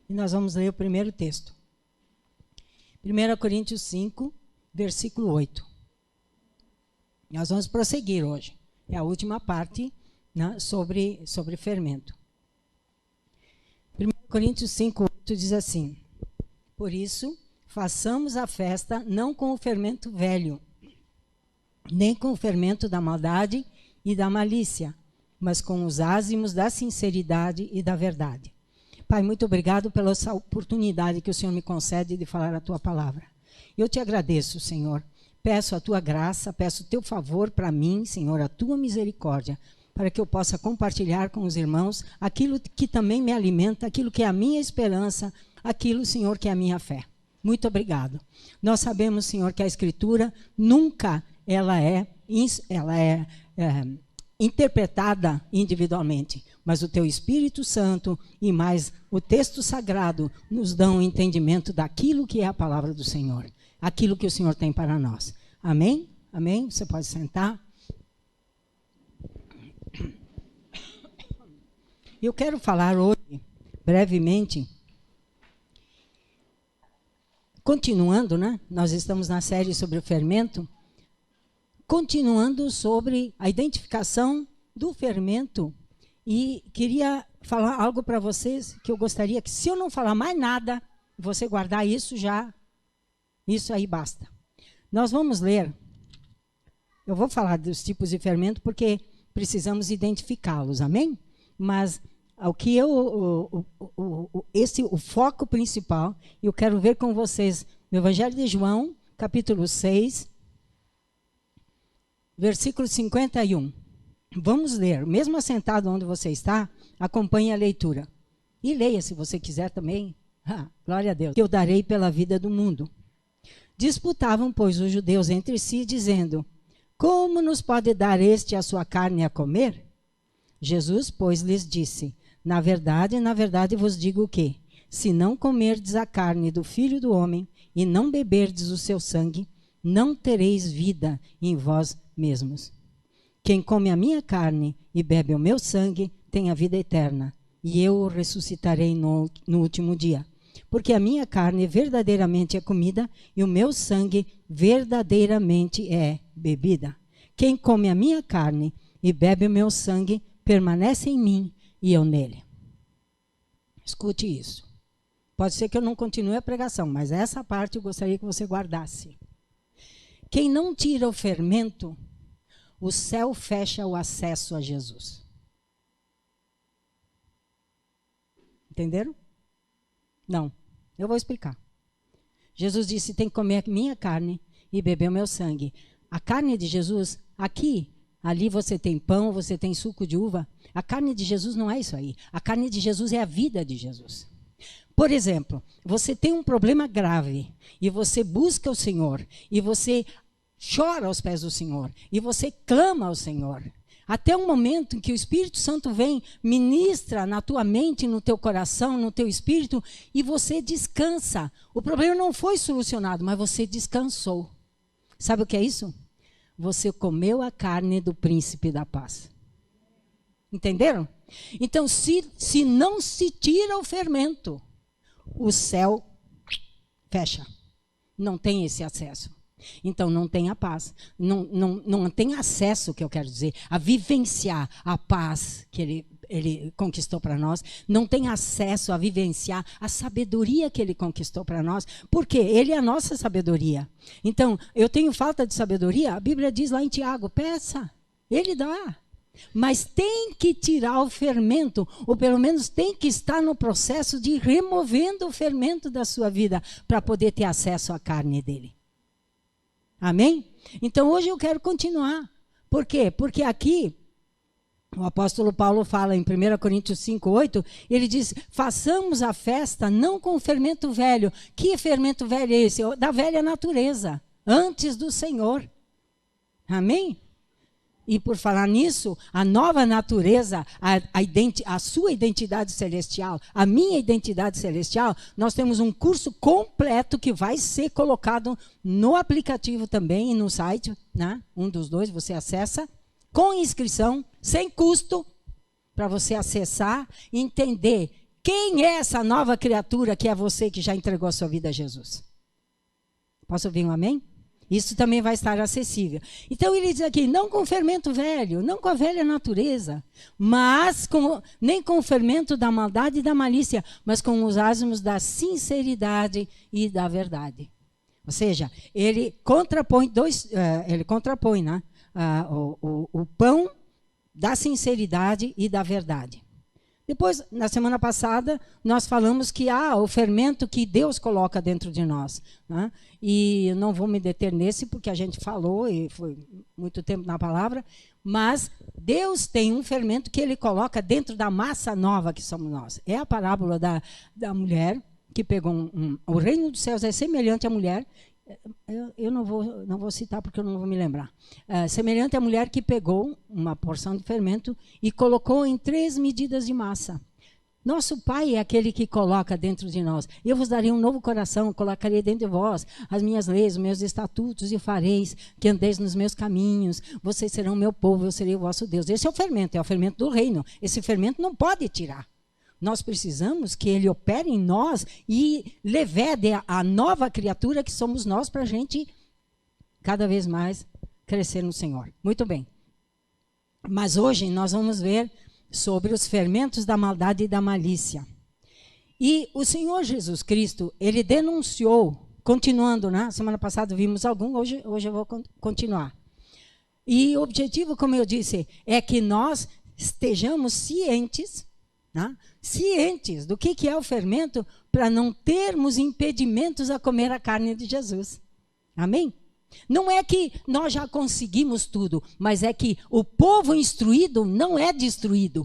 e nós vamos ler o primeiro texto. 1 Coríntios 5, versículo 8. Nós vamos prosseguir hoje. É a última parte, né, sobre fermento. 1 Coríntios 5, 8 diz assim: por isso, façamos a festa não com o fermento velho, nem com o fermento da maldade e da malícia, mas com os ázimos da sinceridade e da verdade. Pai, muito obrigado pela essa oportunidade que o Senhor me concede de falar a tua palavra. Eu te agradeço, Senhor. Peço a tua graça, peço o teu favor para mim, Senhor, a tua misericórdia, para que eu possa compartilhar com os irmãos aquilo que também me alimenta, aquilo que é a minha esperança, aquilo, Senhor, que é a minha fé. Muito obrigado. Nós sabemos, Senhor, que a Escritura nunca ela é interpretada individualmente, mas o teu Espírito Santo e mais o texto sagrado nos dão o entendimento daquilo que é a palavra do Senhor, aquilo que o Senhor tem para nós. Amém? Amém? Você pode sentar. Eu quero falar hoje, brevemente, continuando, né? Nós estamos na série sobre o fermento, continuando sobre a identificação do fermento, e queria falar algo para vocês que eu gostaria que, se eu não falar mais nada, você guardar isso já, isso aí basta. Nós vamos ler, eu vou falar dos tipos de fermento porque precisamos identificá-los, amém? Mas o que o foco principal, eu quero ver com vocês no Evangelho de João, capítulo 6, versículo 51. Vamos ler, mesmo assentado onde você está, acompanhe a leitura. E leia, se você quiser também. Glória a Deus. Que eu darei pela vida do mundo. Disputavam, pois, os judeus entre si, dizendo: como nos pode dar este a sua carne a comer? Jesus, pois, lhes disse: na verdade vos digo que, se não comerdes a carne do Filho do Homem e não beberdes o seu sangue, não tereis vida em vós mesmos. Quem come a minha carne e bebe o meu sangue tem a vida eterna, e eu o ressuscitarei no último dia. Porque a minha carne verdadeiramente é comida e o meu sangue verdadeiramente é bebida. Quem come a minha carne e bebe o meu sangue permanece em mim e eu nele. Escute isso. Pode ser que eu não continue a pregação, mas essa parte eu gostaria que você guardasse. Quem não tira o fermento, o céu fecha o acesso a Jesus. Entenderam? Não. Eu vou explicar. Jesus disse: tem que comer a minha carne e beber o meu sangue. A carne de Jesus, aqui, ali você tem pão, você tem suco de uva. A carne de Jesus não é isso aí. A carne de Jesus é a vida de Jesus. Por exemplo, você tem um problema grave e você busca o Senhor e você chora aos pés do Senhor e você clama ao Senhor. Até o momento em que o Espírito Santo vem, ministra na tua mente, no teu coração, no teu espírito, e você descansa. O problema não foi solucionado, mas você descansou. Sabe o que é isso? Você comeu a carne do príncipe da paz. Entenderam? Então, se não se tira o fermento, o céu fecha. Não tem esse acesso. Então, não tem a paz. Não tem acesso, que eu quero dizer, a vivenciar a paz que ele conquistou para nós. Não tem acesso a vivenciar a sabedoria que ele conquistou para nós. Porque ele é a nossa sabedoria. Então, eu tenho falta de sabedoria? A Bíblia diz lá em Tiago: peça, ele dá. Mas tem que tirar o fermento, ou pelo menos tem que estar no processo de removendo o fermento da sua vida para poder ter acesso à carne dele. Amém? Então hoje eu quero continuar. Por quê? Porque aqui o apóstolo Paulo fala em 1 Coríntios 5, 8, ele diz: façamos a festa não com fermento velho. Que fermento velho é esse? Da velha natureza, antes do Senhor. Amém? E por falar nisso, a nova natureza, a sua identidade celestial, a minha identidade celestial, nós temos um curso completo que vai ser colocado no aplicativo também e no site, né? Um dos dois, você acessa, com inscrição, sem custo, para você acessar e entender Quem é essa nova criatura que é você que já entregou a sua vida a Jesus? Posso ouvir um amém? Isso também vai estar acessível. Então ele diz aqui, não com o fermento velho, não com a velha natureza, mas nem com o fermento da maldade e da malícia, mas com os asmos da sinceridade e da verdade. Ou seja, ele contrapõe né, o pão da sinceridade e da verdade. Depois, na semana passada, nós falamos que há o fermento que Deus coloca dentro de nós. Né? E eu não vou me deter nesse, porque a gente falou, e foi muito tempo na palavra, mas Deus tem um fermento que Ele coloca dentro da massa nova que somos nós. É a parábola da mulher que pegou o reino dos céus é semelhante à mulher. Eu não vou citar porque eu não vou me lembrar. Semelhante à mulher que pegou uma porção de fermento e colocou em 3 medidas de massa. Nosso Pai é aquele que coloca dentro de nós. Eu vos darei um novo coração, colocarei dentro de vós as minhas leis, os meus estatutos e fareis que andeis nos meus caminhos. Vocês serão meu povo, eu serei o vosso Deus. Esse é o fermento do reino. Esse fermento não pode tirar. Nós precisamos que ele opere em nós e levede a nova criatura que somos nós para a gente cada vez mais crescer no Senhor. Muito bem. Mas hoje nós vamos ver sobre os fermentos da maldade e da malícia. E o Senhor Jesus Cristo, ele denunciou, continuando, né? Semana passada vimos algum, hoje eu vou continuar. E o objetivo, como eu disse, é que nós estejamos cientes, né? Cientes do que é o fermento para não termos impedimentos a comer a carne de Jesus. Amém? Não é que nós já conseguimos tudo, mas é que o povo instruído não é destruído.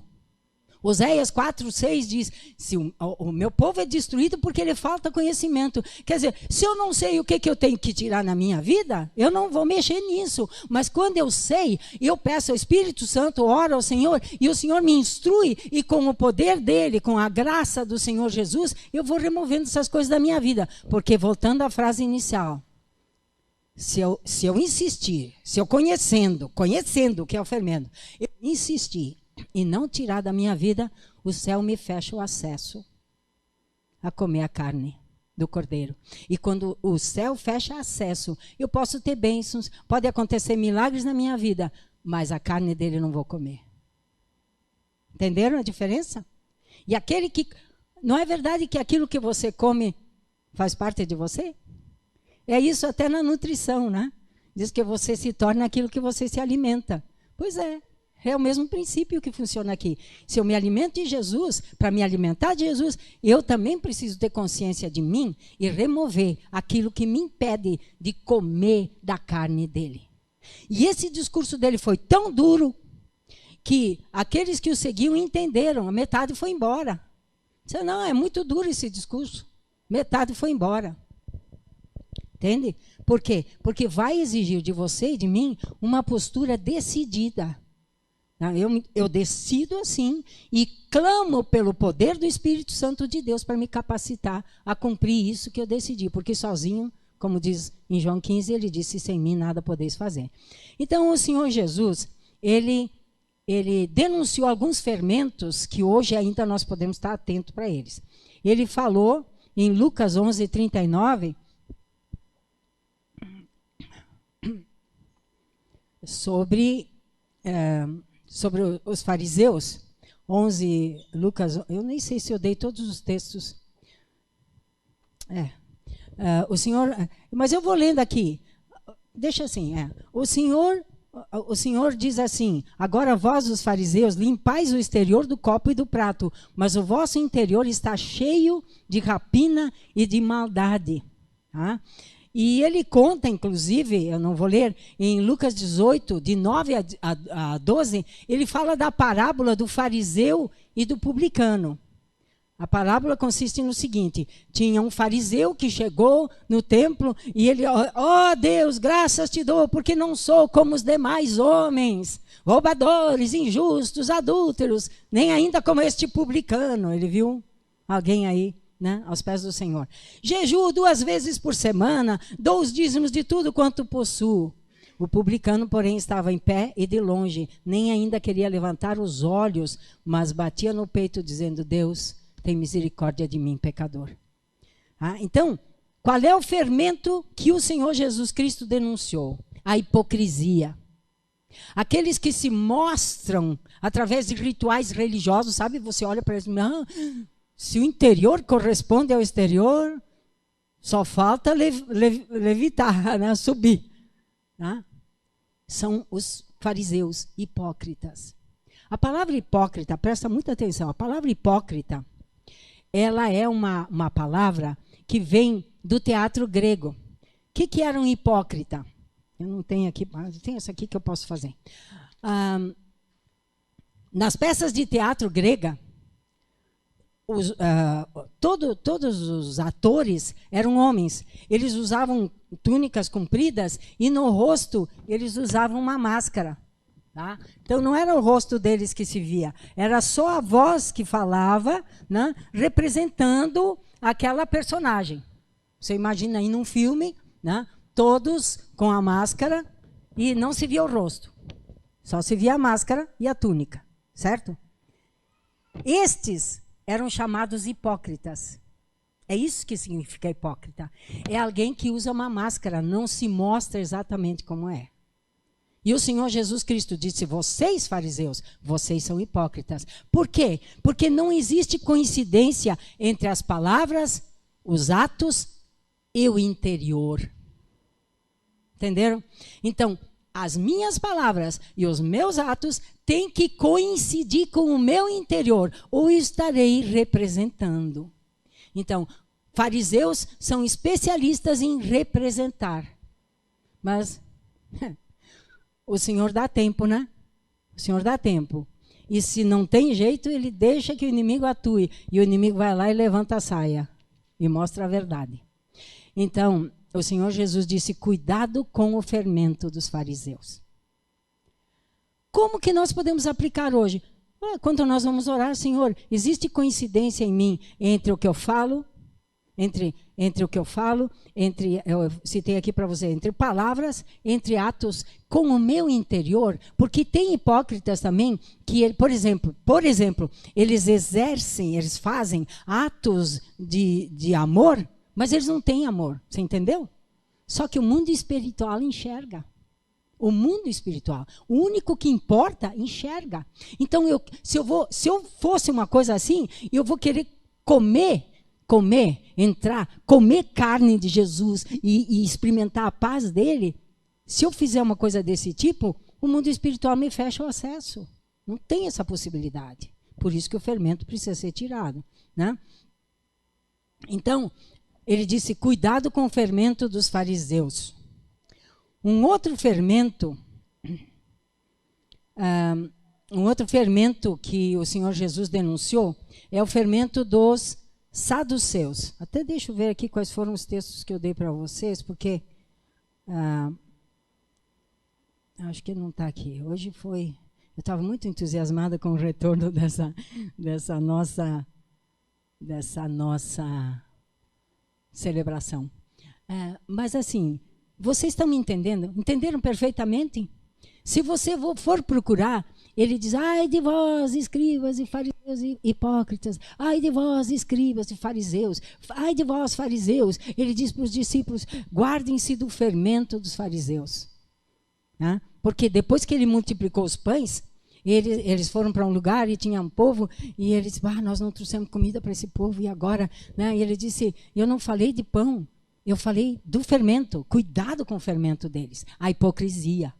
Oséias 4:6 diz, se o meu povo é destruído porque lhe falta conhecimento. Quer dizer, se eu não sei o que eu tenho que tirar na minha vida, eu não vou mexer nisso. Mas quando eu sei, eu peço ao Espírito Santo, oro ao Senhor, e o Senhor me instrui, e com o poder dele, com a graça do Senhor Jesus, eu vou removendo essas coisas da minha vida. Porque, voltando à frase inicial, se eu insistir, se eu conhecendo o que é o fermento, eu insistir e não tirar da minha vida, o céu me fecha o acesso a comer a carne do cordeiro. E quando o céu fecha acesso, eu posso ter bênçãos, pode acontecer milagres na minha vida, mas a carne dele eu não vou comer. Entenderam a diferença? E aquele que... Não é verdade que aquilo que você come faz parte de você? É isso até na nutrição, né? Diz que você se torna aquilo que você se alimenta. Pois é. É o mesmo princípio que funciona aqui. Se eu me alimento de Jesus, para me alimentar de Jesus, eu também preciso ter consciência de mim e remover aquilo que me impede de comer da carne dele. E esse discurso dele foi tão duro que aqueles que o seguiam entenderam, a metade foi embora. Disse, não, é muito duro esse discurso. Metade foi embora. Entende? Por quê? Porque vai exigir de você e de mim uma postura decidida. Eu decido assim e clamo pelo poder do Espírito Santo de Deus para me capacitar a cumprir isso que eu decidi. Porque sozinho, como diz em João 15, ele disse, sem mim nada podeis fazer. Então o Senhor Jesus, ele denunciou alguns fermentos que hoje ainda nós podemos estar atentos para eles. Ele falou em Lucas 11:39 sobre os fariseus. Lucas, eu nem sei se eu dei todos os textos. O Senhor, mas eu vou lendo aqui. Deixa assim, O Senhor diz assim, agora vós, os fariseus, limpais o exterior do copo e do prato, mas o vosso interior está cheio de rapina e de maldade. Tá? E ele conta, inclusive, eu não vou ler, em Lucas 18, de 9 a 12, ele fala da parábola do fariseu e do publicano. A parábola consiste no seguinte, tinha um fariseu que chegou no templo e ele, ó Deus, graças te dou, porque não sou como os demais homens, roubadores, injustos, adúlteros, nem ainda como este publicano. Ele viu alguém aí, né, aos pés do Senhor. Jejuo 2 vezes por semana, dou os dízimos de tudo quanto possuo. O publicano, porém, estava em pé e de longe, nem ainda queria levantar os olhos, mas batia no peito, dizendo, Deus, tem misericórdia de mim, pecador. Então, qual é o fermento que o Senhor Jesus Cristo denunciou? A hipocrisia. Aqueles que se mostram através de rituais religiosos, sabe? Você olha para eles, não, se o interior corresponde ao exterior, só falta levitar, né? Subir. Tá? São os fariseus hipócritas. A palavra hipócrita, presta muita atenção, a palavra hipócrita, ela é uma palavra que vem do teatro grego. O que era um hipócrita? Eu não tenho aqui, mas tem essa aqui que eu posso fazer. Nas peças de teatro grega, todos os atores eram homens. Eles usavam túnicas compridas e no rosto eles usavam uma máscara. Tá? Então não era o rosto deles que se via, era só a voz que falava, né, representando aquela personagem. Você imagina aí num filme, né, todos com a máscara e não se via o rosto. Só se via a máscara e a túnica, certo? Estes eram chamados hipócritas. É isso que significa hipócrita. É alguém que usa uma máscara, não se mostra exatamente como é. E o Senhor Jesus Cristo disse, vocês fariseus, vocês são hipócritas. Por quê? Porque não existe coincidência entre as palavras, os atos e o interior. Entenderam? Então, as minhas palavras e os meus atos têm que coincidir com o meu interior, ou estarei representando. Então, fariseus são especialistas em representar. Mas o Senhor dá tempo, né? O Senhor dá tempo. E se não tem jeito, ele deixa que o inimigo atue. E o inimigo vai lá e levanta a saia e mostra a verdade. Então, o Senhor Jesus disse, cuidado com o fermento dos fariseus. Como que nós podemos aplicar hoje? Quando nós vamos orar, Senhor, existe coincidência em mim entre o que eu falo, entre o que eu falo, eu citei aqui para você, entre palavras, entre atos, com o meu interior, porque tem hipócritas também que, por exemplo, eles fazem atos de amor, mas eles não têm amor, você entendeu? Só que o mundo espiritual enxerga. O mundo espiritual, o único que importa, enxerga. Então, se eu fosse uma coisa assim, eu vou querer comer carne de Jesus e experimentar a paz dele. Se eu fizer uma coisa desse tipo, o mundo espiritual me fecha o acesso. Não tem essa possibilidade. Por isso que o fermento precisa ser tirado, né? Então, ele disse, cuidado com o fermento dos fariseus. Um outro fermento que o Senhor Jesus denunciou é o fermento dos saduceus. Até deixa eu ver aqui quais foram os textos que eu dei para vocês, porque acho que não está aqui. Hoje eu estava muito entusiasmada com o retorno dessa nossa celebração. Mas assim, vocês estão me entendendo? Entenderam perfeitamente? Se você for procurar, ele diz, ai de vós, escribas e fariseus e hipócritas, ai de vós, escribas e fariseus, ai de vós, fariseus. Ele diz para os discípulos, guardem-se do fermento dos fariseus. Porque depois que ele multiplicou os pães, eles foram para um lugar e tinha um povo, e eles disseram, nós não trouxemos comida para esse povo, e agora? Né? E ele disse, eu não falei de pão, eu falei do fermento, cuidado com o fermento deles, a hipocrisia.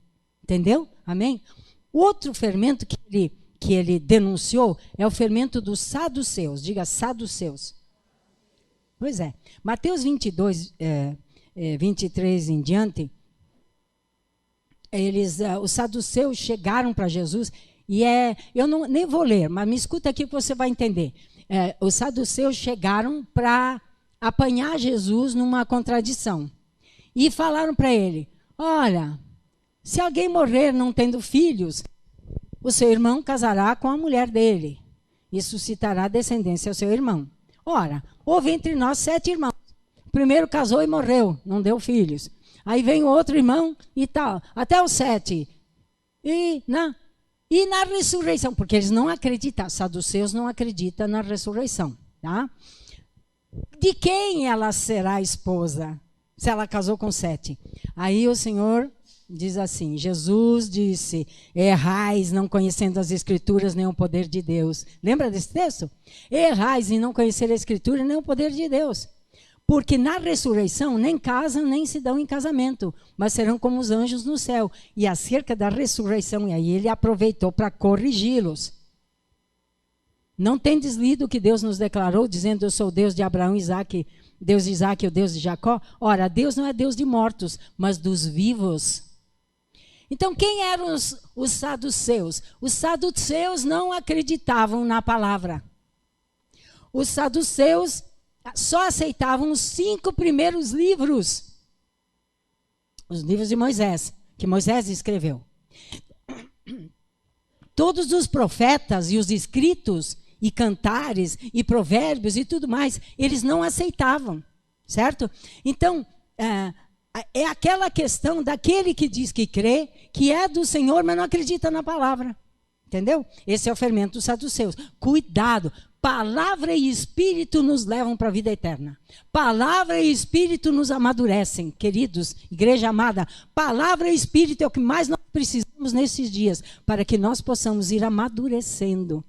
Entendeu? Amém? O outro fermento que ele denunciou é o fermento dos saduceus. Diga, saduceus. Pois é. Mateus 22, 23 em diante, os saduceus chegaram para Jesus, e eu nem vou ler, mas me escuta aqui que você vai entender. Os saduceus chegaram para apanhar Jesus numa contradição. E falaram para ele, olha, se alguém morrer não tendo filhos, o seu irmão casará com a mulher dele e suscitará descendência ao seu irmão. Ora, houve entre nós 7 irmãos. O primeiro casou e morreu, não deu filhos. Aí vem o outro irmão e tal, até os 7. E na ressurreição, porque eles não acreditam, saduceus não acreditam na ressurreição. Tá? De quem ela será esposa? Se ela casou com 7. Aí o Senhor diz assim, Jesus disse, errais não conhecendo as Escrituras nem o poder de Deus. Lembra desse texto? Errais em não conhecer a Escritura nem o poder de Deus. Porque na ressurreição nem casam nem se dão em casamento, mas serão como os anjos no céu. E acerca da ressurreição, e aí ele aproveitou para corrigi-los. Não tendes lido o que Deus nos declarou, dizendo, eu sou o Deus de Abraão, Isaac, Deus de Isaac e o Deus de Jacó? Ora, Deus não é Deus de mortos, mas dos vivos. Então, quem eram os saduceus? Os saduceus não acreditavam na palavra. Os saduceus só aceitavam os 5 primeiros livros. Os livros de Moisés, que Moisés escreveu. Todos os profetas e os escritos, e cantares, e provérbios e tudo mais, eles não aceitavam, certo? Então, é aquela questão daquele que diz que crê, que é do Senhor, mas não acredita na palavra. Entendeu? Esse é o fermento dos saduceus. Cuidado, palavra e espírito nos levam para a vida eterna. Palavra e espírito nos amadurecem, queridos, igreja amada. Palavra e espírito é o que mais nós precisamos nesses dias, para que nós possamos ir amadurecendo,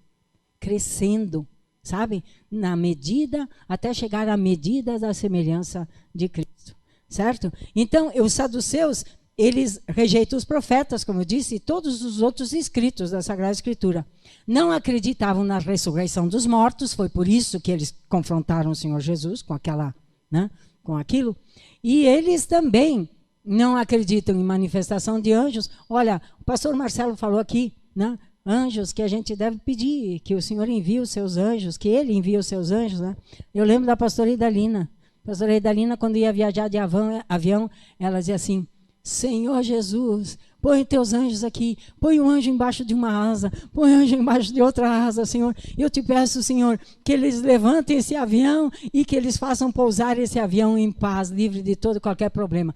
crescendo, sabe? Na medida, até chegar à medida da semelhança de Cristo, certo? Então, os saduceus, eles rejeitam os profetas, como eu disse, e todos os outros escritos da Sagrada Escritura. Não acreditavam na ressurreição dos mortos, foi por isso que eles confrontaram o Senhor Jesus com aquela, né, com aquilo. E eles também não acreditam em manifestação de anjos. Olha, o pastor Marcelo falou aqui, né, anjos que a gente deve pedir, que o Senhor envie os seus anjos, que Ele envie os seus anjos, né? Eu lembro da pastora Idalina. A pastora Idalina, quando ia viajar de avião, ela dizia assim, Senhor Jesus, põe teus anjos aqui, põe um anjo embaixo de uma asa, põe um anjo embaixo de outra asa, Senhor. Eu te peço, Senhor, que eles levantem esse avião e que eles façam pousar esse avião em paz, livre de todo e qualquer problema.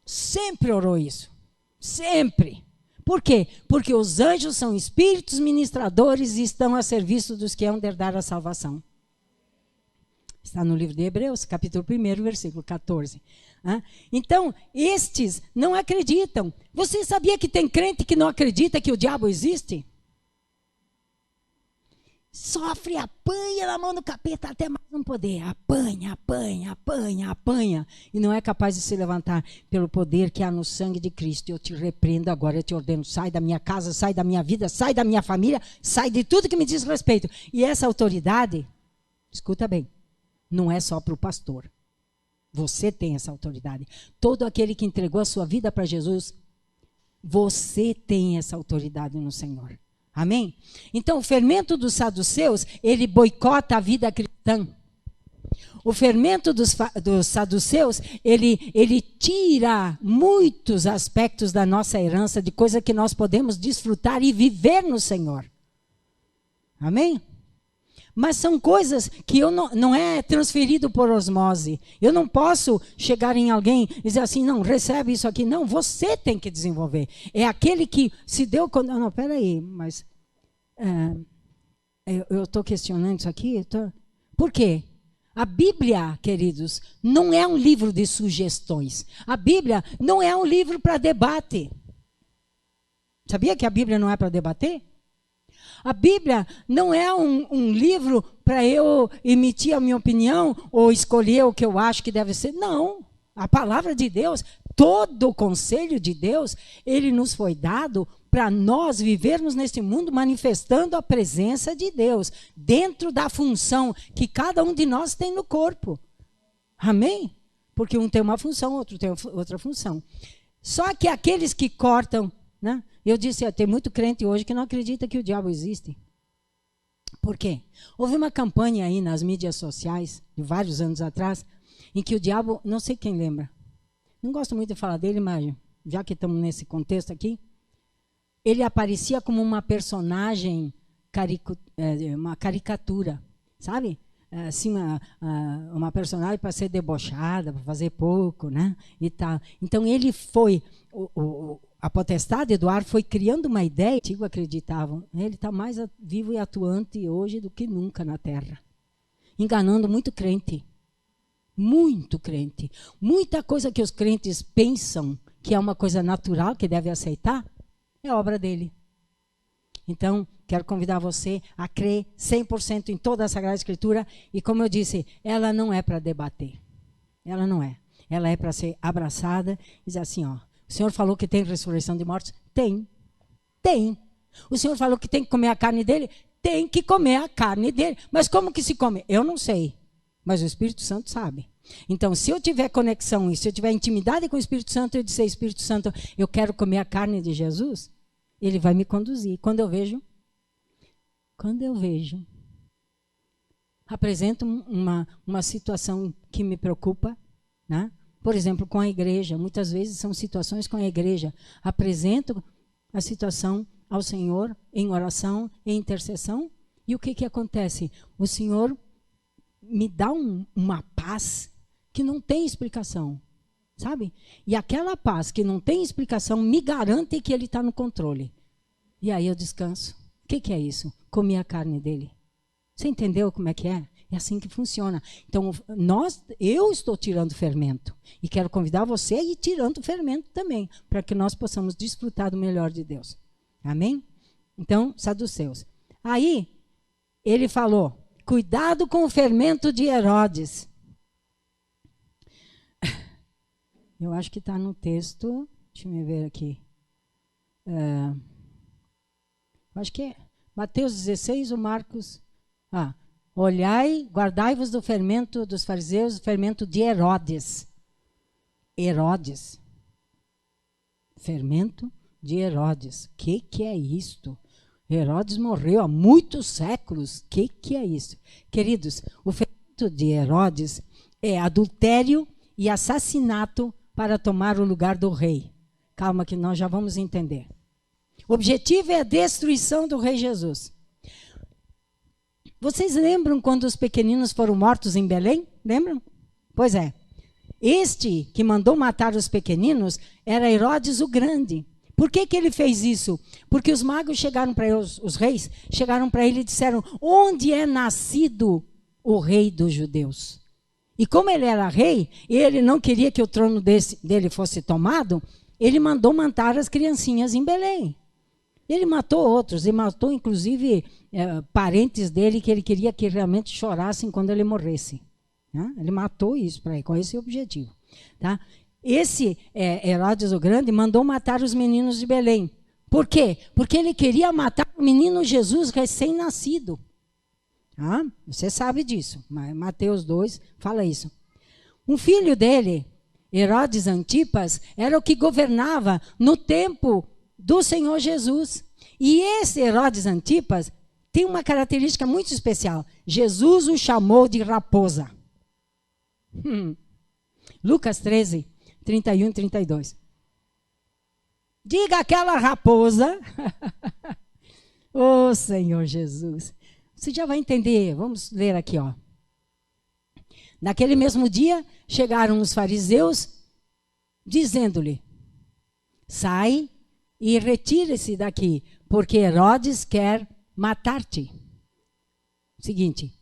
Sempre orou isso, sempre. Por quê? Porque os anjos são espíritos ministradores e estão a serviço dos que hão de herdar a salvação. Está no livro de Hebreus, capítulo 1, versículo 14. Então, estes não acreditam. Você sabia que tem crente que não acredita que o diabo existe? Sofre, apanha na mão do capeta até mais não poder. Apanha, apanha, apanha, apanha. E não é capaz de se levantar pelo poder que há no sangue de Cristo. Eu te repreendo agora, eu te ordeno. Sai da minha casa, sai da minha vida, sai da minha família, sai de tudo que me diz respeito. E essa autoridade, escuta bem, não é só para o pastor. Você tem essa autoridade. Todo aquele que entregou a sua vida para Jesus, você tem essa autoridade no Senhor. Amém? Então, o fermento dos saduceus, ele boicota a vida cristã. O fermento dos saduceus, ele tira muitos aspectos da nossa herança, de coisa que nós podemos desfrutar e viver no Senhor. Amém? Mas são coisas que não é transferido por osmose. Eu não posso chegar em alguém e dizer assim, não, recebe isso aqui. Não, você tem que desenvolver. É aquele que se deu... Não, peraí, mas... eu estou questionando isso aqui. Por quê? A Bíblia, queridos, não é um livro de sugestões. A Bíblia não é um livro para debate. Sabia que a Bíblia não é para debater? A Bíblia não é um livro para eu emitir a minha opinião ou escolher o que eu acho que deve ser. Não. A palavra de Deus, todo o conselho de Deus, ele nos foi dado para nós vivermos neste mundo manifestando a presença de Deus dentro da função que cada um de nós tem no corpo. Amém? Porque um tem uma função, outro tem outra função. Só que aqueles que cortam, né? Eu disse, tem muito crente hoje que não acredita que o diabo existe. Por quê? Houve uma campanha aí nas mídias sociais, de vários anos atrás, em que o diabo, não sei quem lembra, não gosto muito de falar dele, mas já que estamos nesse contexto aqui, ele aparecia como uma personagem, uma caricatura, sabe? Assim, uma personagem para ser debochada, para fazer pouco, né? E tal. Então ele foi... A potestade, Eduardo, foi criando uma ideia, antigos acreditavam, ele está mais vivo e atuante hoje do que nunca na Terra. enganando muito crente. Muito crente. Muita coisa que os crentes pensam que é uma coisa natural, que deve aceitar, é obra dele. Então, quero convidar você a crer 100% em toda a Sagrada Escritura. E como eu disse, ela não é para debater. Ela não é. Ela é para ser abraçada e dizer assim, ó, o Senhor falou que tem ressurreição de mortos? Tem. Tem. O Senhor falou que tem que comer a carne dele? Tem que comer a carne dele. Mas como que se come? Eu não sei. Mas o Espírito Santo sabe. Então, se eu tiver conexão e se eu tiver intimidade com o Espírito Santo, eu disser, Espírito Santo, eu quero comer a carne de Jesus, ele vai me conduzir. Quando eu vejo, apresento uma situação que me preocupa, né? Por exemplo, com a igreja. Muitas vezes são situações com a igreja. Apresento a situação ao Senhor em oração, em intercessão. E o que acontece? O Senhor me dá uma paz que não tem explicação, sabe? E aquela paz que não tem explicação me garante que ele está no controle. E aí eu descanso. O que é isso? Comer a carne dele. Você entendeu como é que é? É assim que funciona. Então, eu estou tirando fermento. E quero convidar você a ir tirando fermento também, para que nós possamos desfrutar do melhor de Deus. Amém? Então, saduceus. Aí, ele falou, cuidado com o fermento de Herodes. Eu acho que está no texto, deixa eu ver aqui. Acho que é Mateus 16 ou Marcos. Olhai, guardai-vos do fermento dos fariseus, o fermento de Herodes. Herodes. Fermento de Herodes. O que é isto? Herodes morreu há muitos séculos. O que é isso? Queridos, o fermento de Herodes é adultério e assassinato para tomar o lugar do rei. Calma que nós já vamos entender. O objetivo é a destruição do rei Jesus. Vocês lembram quando os pequeninos foram mortos em Belém? Lembram? Pois é. Este que mandou matar os pequeninos era Herodes o Grande. Por que ele fez isso? Porque os magos chegaram para ele, os reis, chegaram para ele e disseram, onde é nascido o rei dos judeus? E como ele era rei, ele não queria que o trono dele fosse tomado, ele mandou matar as criancinhas em Belém. Ele matou outros, e matou inclusive parentes dele que ele queria que realmente chorassem quando ele morresse. Né? Ele matou isso para ele, com esse objetivo. Tá? Esse Herodes o Grande mandou matar os meninos de Belém. Por quê? Porque ele queria matar o menino Jesus recém-nascido. Você sabe disso, mas Mateus 2 fala isso. Um filho dele, Herodes Antipas, era o que governava no tempo do Senhor Jesus. E esse Herodes Antipas tem uma característica muito especial. Jesus o chamou de raposa. Lucas 13, 31 e 32. Diga aquela raposa. Oh, Senhor Jesus. Você já vai entender. Vamos ler aqui, ó. Naquele mesmo dia, chegaram os fariseus, dizendo-lhe, sai e retire-se daqui, porque Herodes quer matar-te. Seguinte,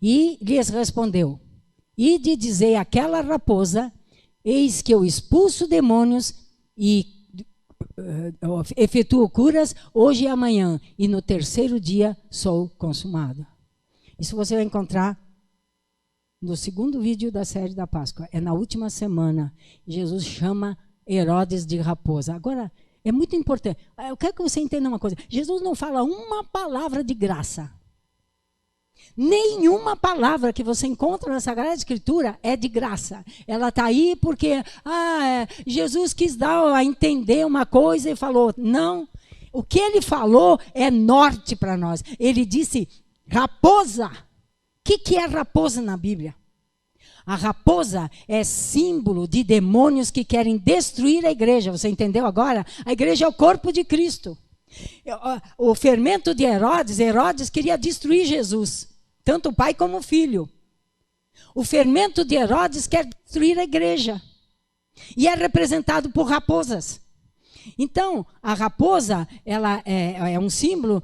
e lhes respondeu, ide dizer àquela raposa, eis que eu expulso demônios e efetuo curas hoje e amanhã, e no terceiro dia sou consumado. Isso você vai encontrar no segundo vídeo da série da Páscoa. É na última semana. Jesus chama Herodes de raposa. Agora, é muito importante. Eu quero que você entenda uma coisa. Jesus não fala uma palavra de graça. Nenhuma palavra que você encontra na Sagrada Escritura é de graça. Ela está aí porque Jesus quis dar a entender uma coisa e falou. Não. O que ele falou é norte para nós. Ele disse raposa. O que é raposa na Bíblia? A raposa é símbolo de demônios que querem destruir a igreja. Você entendeu agora? A igreja é o corpo de Cristo. O fermento de Herodes queria destruir Jesus. Tanto o pai como o filho. O fermento de Herodes quer destruir a igreja. E é representado por raposas. Então, a raposa ela é um símbolo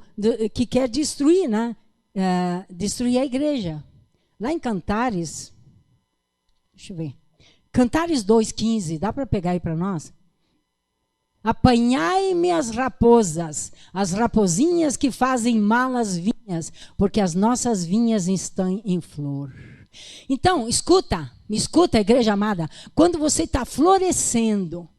que quer destruir, né? Destruir a igreja. Lá em Cantares, deixa eu ver. Cantares 2,15, dá para pegar aí para nós? Apanhai-me as raposas, as raposinhas que fazem mal às vinhas, porque as nossas vinhas estão em flor. Então, me escuta, igreja amada, quando você está florescendo,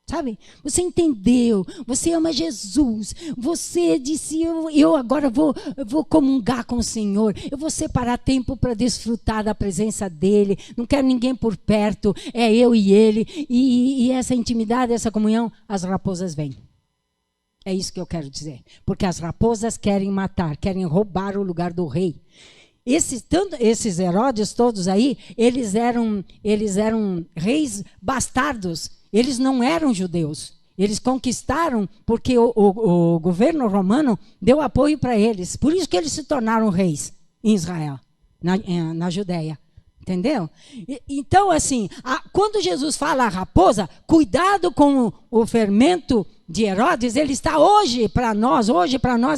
sabe? Você entendeu, você ama Jesus, você disse, eu agora vou comungar com o Senhor, eu vou separar tempo para desfrutar da presença dEle, não quero ninguém por perto, é eu e Ele, e essa intimidade, essa comunhão, as raposas vêm. É isso que eu quero dizer, porque as raposas querem matar, querem roubar o lugar do rei. Esses Herodes todos aí, eles eram reis bastardos. Eles não eram judeus. Eles conquistaram porque o governo romano deu apoio para eles. Por isso que eles se tornaram reis em Israel, na Judéia. Entendeu? Então, assim, quando Jesus fala a raposa, cuidado com o fermento de Herodes, ele está hoje para nós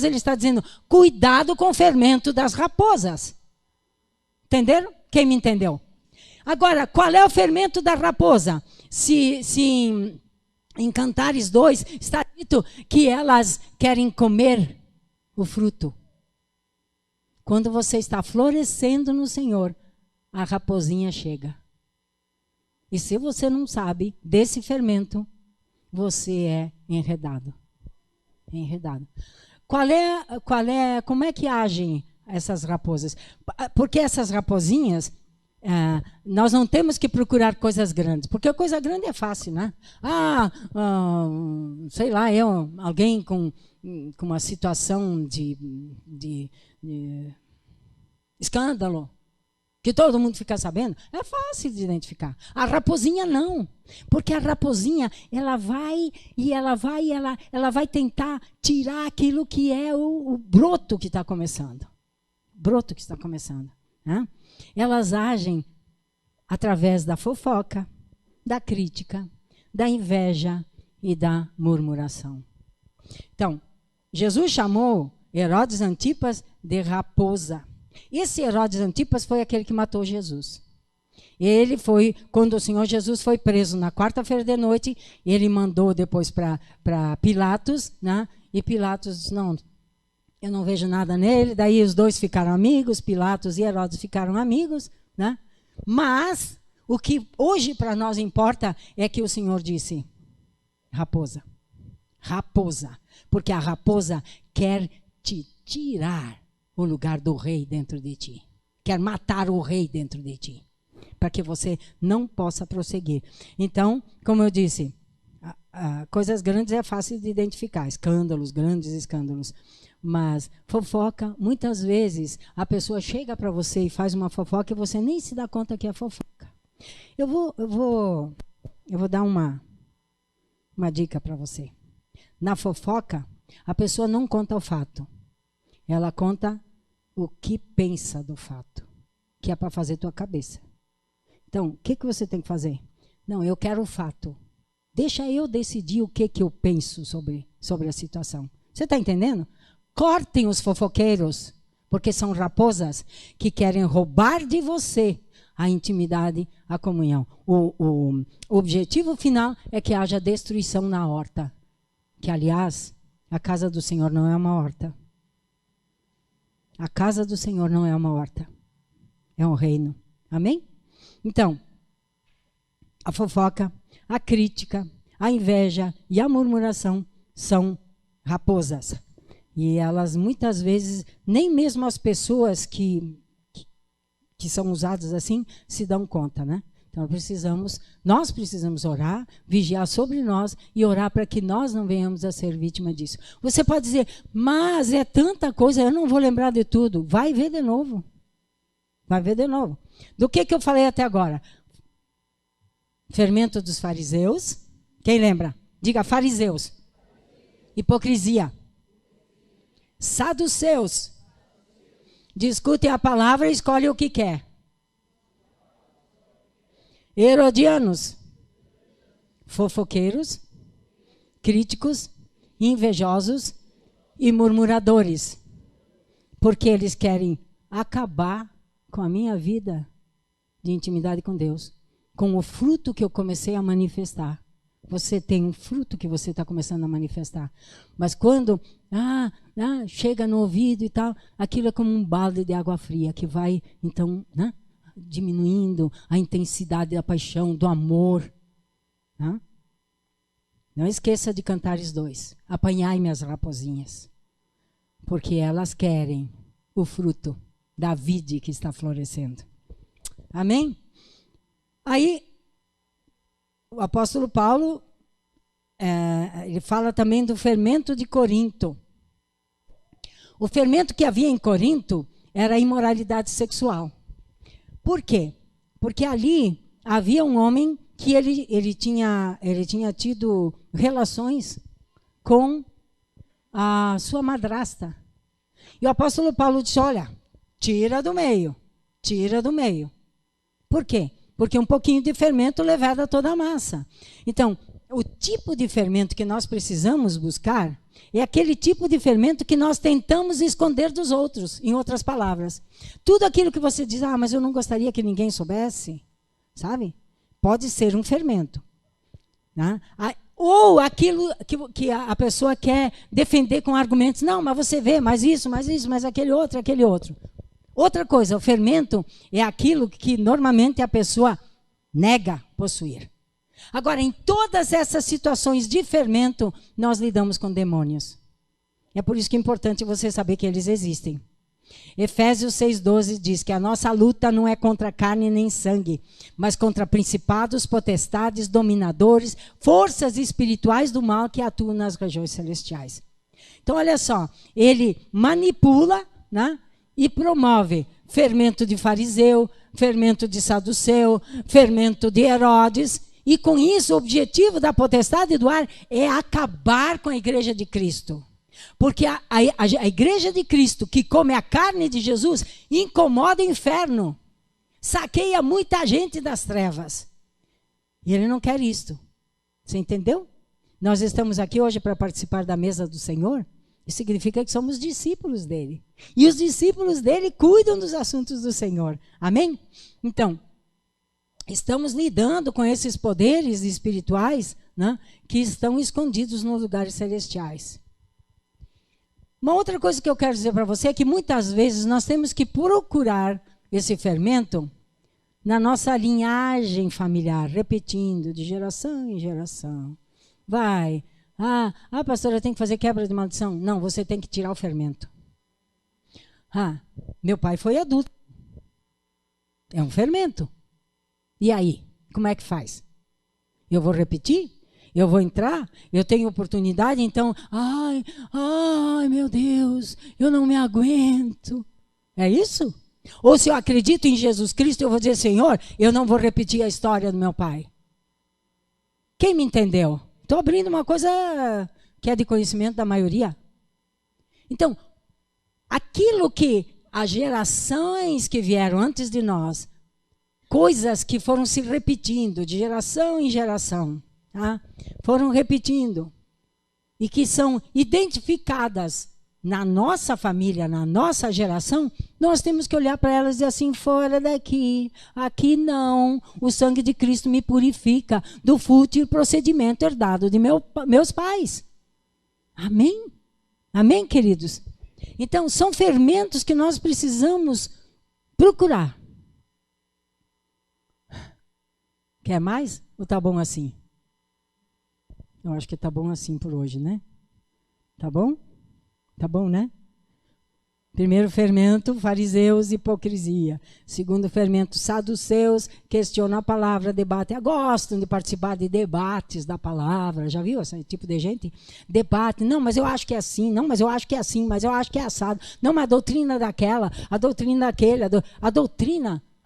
ele está dizendo, cuidado com o fermento das raposas. Entenderam? Quem me entendeu? Agora, qual é o fermento da raposa? Se em Cantares 2 está dito que elas querem comer o fruto. Quando você está florescendo no Senhor, a raposinha chega. E se você não sabe desse fermento, você é enredado. Enredado. Como é que agem essas raposas? Porque essas raposinhas, nós não temos que procurar coisas grandes, porque a coisa grande é fácil, né? Sei lá, alguém com uma situação de escândalo, que todo mundo fica sabendo, é fácil de identificar. A raposinha não, porque a raposinha, ela vai tentar tirar aquilo que é o broto que está começando. Broto que está começando. Né? Elas agem através da fofoca, da crítica, da inveja e da murmuração. Então, Jesus chamou Herodes Antipas de raposa. Esse Herodes Antipas foi aquele que matou Jesus. Ele foi, quando o Senhor Jesus foi preso na quarta-feira de noite, ele mandou depois para Pilatos, né? E Pilatos disse, não, eu não vejo nada nele. Daí os dois ficaram amigos, Pilatos e Herodes ficaram amigos, né? Mas o que hoje para nós importa é que o Senhor disse, raposa, raposa, porque a raposa quer te tirar o lugar do rei dentro de ti. Quer matar o rei dentro de ti. Para que você não possa prosseguir. Então, como eu disse, coisas grandes é fácil de identificar. Escândalos, grandes escândalos. Mas fofoca, muitas vezes, a pessoa chega para você e faz uma fofoca e você nem se dá conta que é fofoca. Eu vou dar uma dica para você. Na fofoca, a pessoa não conta o fato. Ela conta o que pensa do fato, que é para fazer tua cabeça. Então, o que você tem que fazer? Não, eu quero o fato. Deixa eu decidir o que eu penso sobre a situação. Você está entendendo? Cortem os fofoqueiros, porque são raposas que querem roubar de você a intimidade, a comunhão. O objetivo final é que haja destruição na horta. Que, aliás, a casa do Senhor não é uma horta. A casa do Senhor não é uma horta. É um reino. Amém? Então, a fofoca, a crítica, a inveja e a murmuração são raposas. E elas, muitas vezes, nem mesmo as pessoas que são usadas assim, se dão conta, né? Então, nós precisamos orar, vigiar sobre nós e orar para que nós não venhamos a ser vítima disso. Você pode dizer, mas é tanta coisa, eu não vou lembrar de tudo. Vai ver de novo. Vai ver de novo. Do que eu falei até agora? Fermento dos fariseus. Quem lembra? Diga, fariseus. Hipocrisia. Saduceus. Discutem a palavra e escolhem o que quer. Herodianos, fofoqueiros, críticos, invejosos e murmuradores, porque eles querem acabar com a minha vida de intimidade com Deus, com o fruto que eu comecei a manifestar. Você tem um fruto que você está começando a manifestar. Mas quando chega no ouvido e tal, aquilo é como um balde de água fria que vai, então, diminuindo a intensidade da paixão, do amor. Não esqueça de Cantares 2. Apanhai-me as raposinhas, porque elas querem o fruto da vide que está florescendo. Amém? Aí, o apóstolo Paulo, ele fala também do fermento de Corinto. O fermento que havia em Corinto era a imoralidade sexual. Por quê? Porque ali havia um homem que ele tinha tido relações com a sua madrasta. E o apóstolo Paulo disse, olha, tira do meio. Por quê? Porque um pouquinho de fermento leveda toda a massa. Então, o tipo de fermento que nós precisamos buscar é aquele tipo de fermento que nós tentamos esconder dos outros, em outras palavras. Tudo aquilo que você diz, mas eu não gostaria que ninguém soubesse, sabe? Pode ser um fermento. Né? Ou aquilo que a pessoa quer defender com argumentos. Não, mas você vê, mais isso, mais aquele outro. Outra coisa, o fermento é aquilo que normalmente a pessoa nega possuir. Agora, em todas essas situações de fermento, nós lidamos com demônios. É por isso que é importante você saber que eles existem. Efésios 6,12 diz que a nossa luta não é contra carne nem sangue, mas contra principados, potestades, dominadores, forças espirituais do mal que atuam nas regiões celestiais. Então, olha só, ele manipula, né, e promove fermento de fariseu, fermento de saduceu, fermento de Herodes, e com isso o objetivo da potestade do ar é acabar com a igreja de Cristo. Porque a igreja de Cristo que come a carne de Jesus incomoda o inferno, saqueia muita gente das trevas. E ele não quer isto. Você entendeu? Nós estamos aqui hoje para participar da mesa do Senhor. Isso significa que somos discípulos dele. E os discípulos dele cuidam dos assuntos do Senhor. Amém? Então, estamos lidando com esses poderes espirituais, né, que estão escondidos nos lugares celestiais. Uma outra coisa que eu quero dizer para você é que muitas vezes nós temos que procurar esse fermento na nossa linhagem familiar, repetindo de geração em geração. Vai. Pastora, eu tenho que fazer quebra de maldição. Não, você tem que tirar o fermento. Meu pai foi adulto. É um fermento. E aí? Como é que faz? Eu vou repetir? Eu vou entrar? Eu tenho oportunidade? Então, ai, meu Deus, eu não me aguento. É isso? Ou se eu acredito em Jesus Cristo, eu vou dizer, Senhor, eu não vou repetir a história do meu pai. Quem me entendeu? Estou abrindo uma coisa que é de conhecimento da maioria. Então, aquilo que as gerações que vieram antes de nós, coisas que foram se repetindo de geração em geração, foram repetindo e que são identificadas na nossa família, na nossa geração, nós temos que olhar para elas e dizer assim, fora daqui, aqui não, o sangue de Cristo me purifica do fútil procedimento herdado de meus pais. Amém? Amém, queridos? Então, são fermentos que nós precisamos procurar. Quer mais? Ou tá bom assim? Eu acho que tá bom assim por hoje, né? Tá bom? Tá bom, né? Primeiro fermento, fariseus, hipocrisia. Segundo fermento, saduceus, questionam a palavra, debatem. Gostam de participar de debates da palavra. Já viu esse tipo de gente? Debate. Não, mas eu acho que é assim. Não, mas eu acho que é assim. Mas eu acho que é assado. Não, mas a doutrina daquela, a doutrina daquele.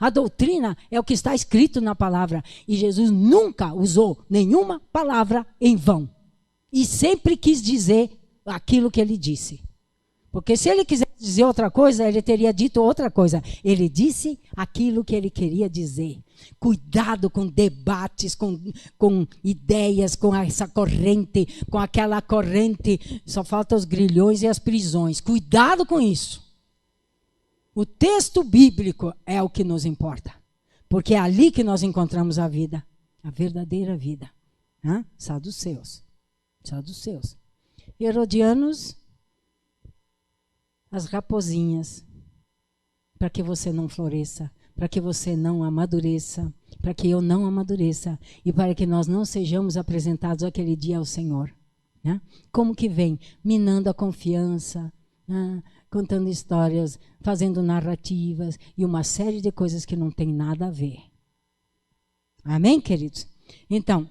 A doutrina é o que está escrito na palavra. E Jesus nunca usou nenhuma palavra em vão. E sempre quis dizer aquilo que ele disse. Porque se ele quisesse dizer outra coisa, ele teria dito outra coisa. Ele disse aquilo que ele queria dizer. Cuidado com debates, com ideias, com essa corrente, com aquela corrente. Só faltam os grilhões e as prisões. Cuidado com isso. O texto bíblico é o que nos importa. Porque é ali que nós encontramos a vida. A verdadeira vida. Saduceus. Saduceus. Herodianos, as raposinhas. Para que você não floresça. Para que você não amadureça. Para que eu não amadureça. E para que nós não sejamos apresentados aquele dia ao Senhor. Como que vem? Minando a confiança. Contando histórias, fazendo narrativas e uma série de coisas que não tem nada a ver. Amém, queridos? Então,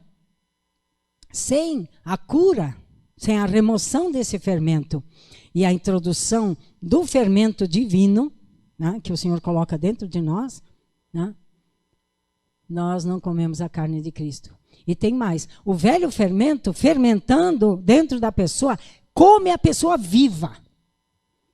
sem a cura, sem a remoção desse fermento e a introdução do fermento divino, que o Senhor coloca dentro de nós, nós não comemos a carne de Cristo. E tem mais, o velho fermento, fermentando dentro da pessoa, come a pessoa viva.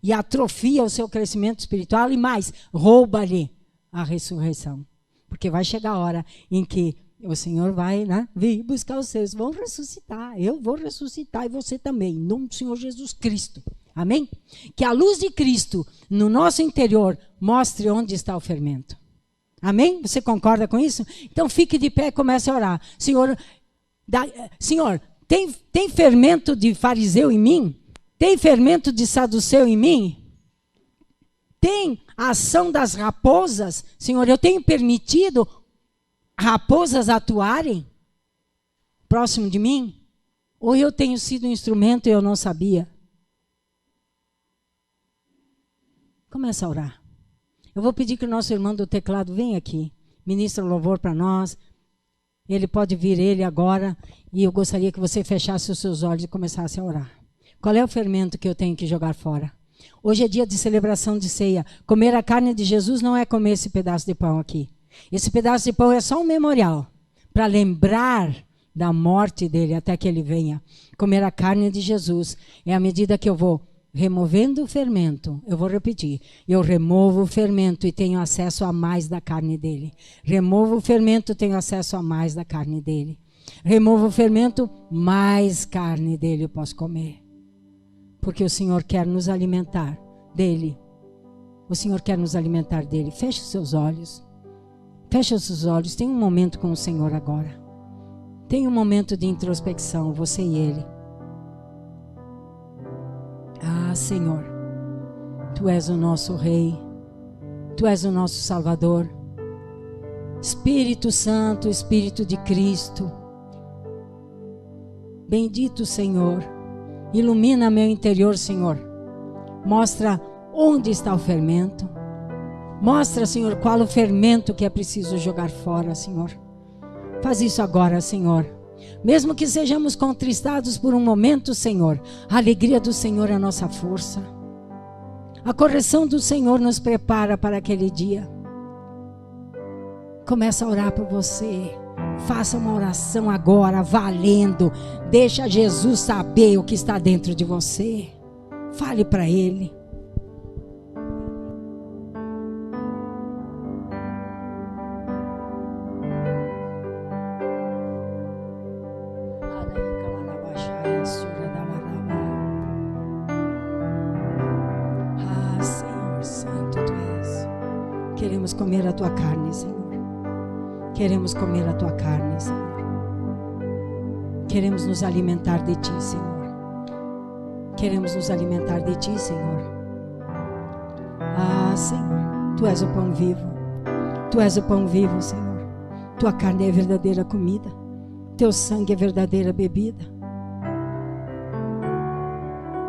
E atrofia o seu crescimento espiritual e mais, rouba-lhe a ressurreição. Porque vai chegar a hora em que o Senhor vai vir buscar os seus. Vão ressuscitar, eu vou ressuscitar e você também, em nome do Senhor Jesus Cristo. Amém? Que a luz de Cristo no nosso interior mostre onde está o fermento. Amém? Você concorda com isso? Então fique de pé e comece a orar. Senhor, tem fermento de fariseu em mim? Tem fermento de saduceu em mim? Tem a ação das raposas? Senhor, eu tenho permitido raposas atuarem próximo de mim? Ou eu tenho sido um instrumento e eu não sabia? Começa a orar. Eu vou pedir que o nosso irmão do teclado venha aqui. Ministra o louvor para nós. Ele pode vir, ele agora. E eu gostaria que você fechasse os seus olhos e começasse a orar. Qual é o fermento que eu tenho que jogar fora? Hoje é dia de celebração de ceia. Comer a carne de Jesus não é comer esse pedaço de pão aqui. Esse pedaço de pão é só um memorial para lembrar da morte dele até que ele venha. Comer a carne de Jesus é à medida que eu vou removendo o fermento. Eu vou repetir. Eu removo o fermento e tenho acesso a mais da carne dele. Removo o fermento e tenho acesso a mais da carne dele. Removo o fermento, mais carne dele eu posso comer. Porque o Senhor quer nos alimentar dele. O Senhor quer nos alimentar dele. Feche os seus olhos. Feche os seus olhos. Tem um momento com o Senhor agora. Tem um momento de introspecção, você e ele. Ah, Senhor, Tu és o nosso Rei. Tu és o nosso Salvador. Espírito Santo, Espírito de Cristo. Bendito Senhor. Ilumina meu interior, Senhor. Mostra onde está o fermento. Mostra, Senhor, qual o fermento que é preciso jogar fora, Senhor. Faz isso agora, Senhor. Mesmo que sejamos contristados por um momento, Senhor, a alegria do Senhor é a nossa força. A correção do Senhor nos prepara para aquele dia. Começa a orar por você. Faça uma oração agora, valendo. Deixa Jesus saber o que está dentro de você. Fale para Ele. Ah, Senhor Santo Tu és. Queremos comer a Tua carne, Senhor. Queremos comer a Tua carne, Senhor. Queremos nos alimentar de Ti, Senhor. Queremos nos alimentar de Ti, Senhor. Ah, Senhor, Tu és o pão vivo. Tu és o pão vivo, Senhor. Tua carne é verdadeira comida. Teu sangue é verdadeira bebida.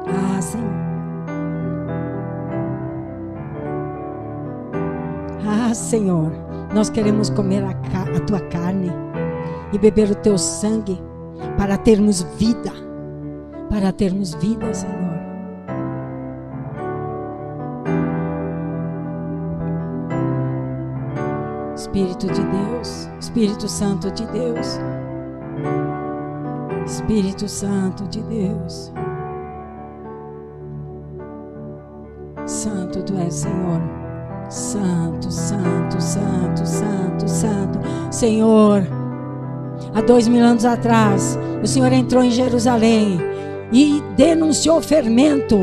Ah, Senhor. Ah, Senhor, nós queremos comer a Tua carne e beber o Teu sangue para termos vida. Para termos vida, Senhor. Espírito de Deus, Espírito Santo de Deus. Espírito Santo de Deus. Santo Tu és, Senhor. Santo, Santo, Santo, Santo, Santo. Senhor, há 2000 anos atrás, o Senhor entrou em Jerusalém e denunciou fermento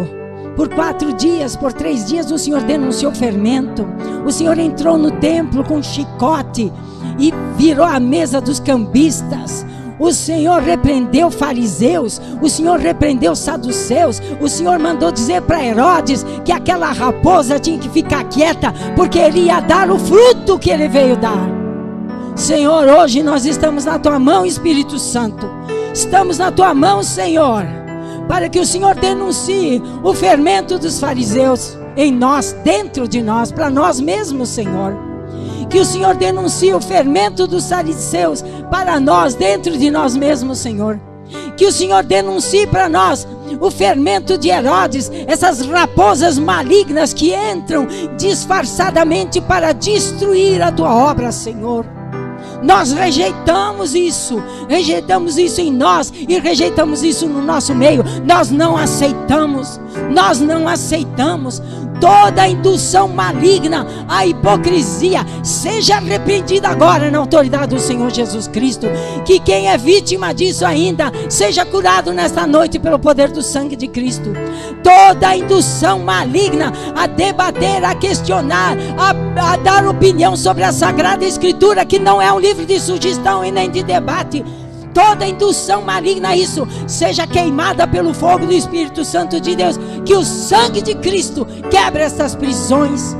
Por 4 dias, por 3 dias, o Senhor denunciou fermento. O Senhor entrou no templo com um chicote e virou a mesa dos cambistas. O Senhor repreendeu fariseus, o Senhor repreendeu saduceus, o Senhor mandou dizer para Herodes que aquela raposa tinha que ficar quieta, porque ele ia dar o fruto que ele veio dar. Senhor, hoje nós estamos na tua mão, Espírito Santo. Estamos na tua mão, Senhor, para que o Senhor denuncie o fermento dos fariseus em nós, dentro de nós, para nós mesmos, Senhor. Que o Senhor denuncie o fermento dos saduceus para nós, dentro de nós mesmos, Senhor. Que o Senhor denuncie para nós o fermento de Herodes, essas raposas malignas que entram disfarçadamente para destruir a tua obra, Senhor. Nós rejeitamos isso em nós e rejeitamos isso no nosso meio. Nós não aceitamos toda a indução maligna, a hipocrisia, seja repreendida agora na autoridade do Senhor Jesus Cristo. Que quem é vítima disso ainda seja curado nesta noite pelo poder do sangue de Cristo. Toda a indução maligna a debater, a questionar, a dar opinião sobre a Sagrada Escritura, que não é um livro de sugestão e nem de debate. Toda indução maligna a isso seja queimada pelo fogo do Espírito Santo de Deus. Que o sangue de Cristo quebre essas prisões.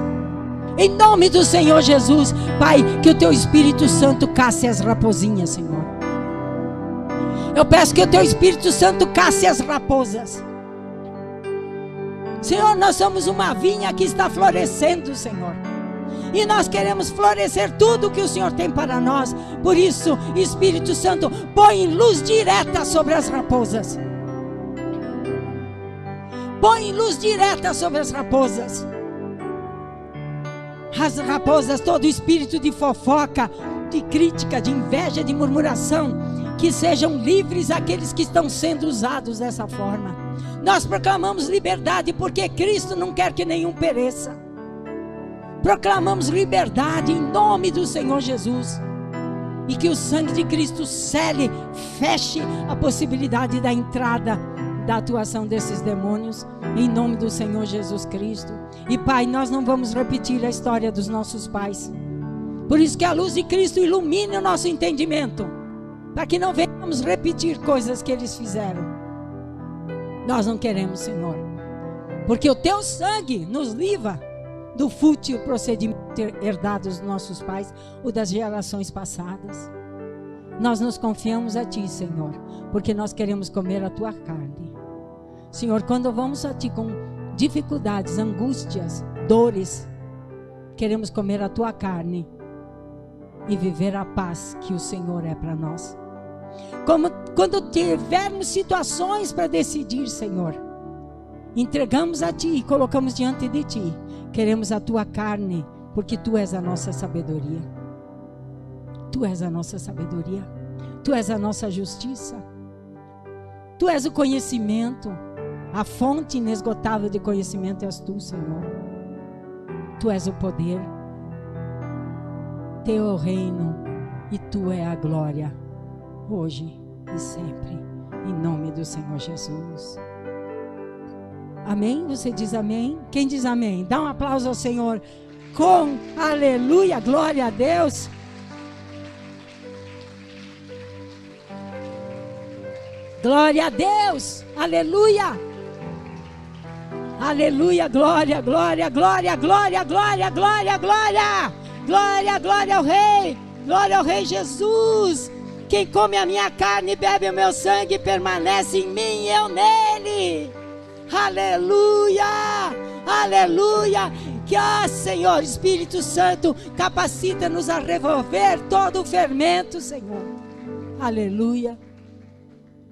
Em nome do Senhor Jesus, Pai, que o teu Espírito Santo casse as raposinhas, Senhor. Eu peço que o teu Espírito Santo casse as raposas. Senhor, nós somos uma vinha que está florescendo, Senhor. E nós queremos florescer tudo que o Senhor tem para nós. Por isso, Espírito Santo, põe luz direta sobre as raposas. Põe luz direta sobre as raposas. As raposas, todo espírito de fofoca, de crítica, de inveja, de murmuração, que sejam livres aqueles que estão sendo usados dessa forma. Nós proclamamos liberdade, porque Cristo não quer que nenhum pereça. Proclamamos liberdade em nome do Senhor Jesus. E que o sangue de Cristo cele, feche a possibilidade da entrada, da atuação desses demônios, em nome do Senhor Jesus Cristo. E Pai, nós não vamos repetir a história dos nossos pais. Por isso que a luz de Cristo ilumine o nosso entendimento, para que não venhamos repetir coisas que eles fizeram. Nós não queremos, Senhor, porque o teu sangue nos livra do fútil procedimento herdado dos nossos pais ou das gerações passadas. Nós nos confiamos a Ti, Senhor, porque nós queremos comer a Tua carne. Senhor, quando vamos a Ti com dificuldades, angústias, dores, queremos comer a Tua carne e viver a paz que o Senhor é para nós. Quando tivermos situações para decidir, Senhor, entregamos a Ti e colocamos diante de Ti. Queremos a Tua carne, porque Tu és a nossa sabedoria. Tu és a nossa sabedoria. Tu és a nossa justiça. Tu és o conhecimento. A fonte inesgotável de conhecimento és Tu, Senhor. Tu és o poder. Teu é o reino e Tu é a glória, hoje e sempre, em nome do Senhor Jesus. Amém? Você diz amém? Quem diz amém? Dá um aplauso ao Senhor com aleluia, glória a Deus. Glória a Deus, aleluia. Aleluia, glória, glória, glória, glória, glória, glória, glória. Glória, glória ao Rei. Glória ao Rei Jesus. Quem come a minha carne e bebe o meu sangue permanece em mim e eu nele. Aleluia, aleluia. Que, Senhor, Espírito Santo, capacita-nos a revolver todo o fermento, Senhor. Aleluia.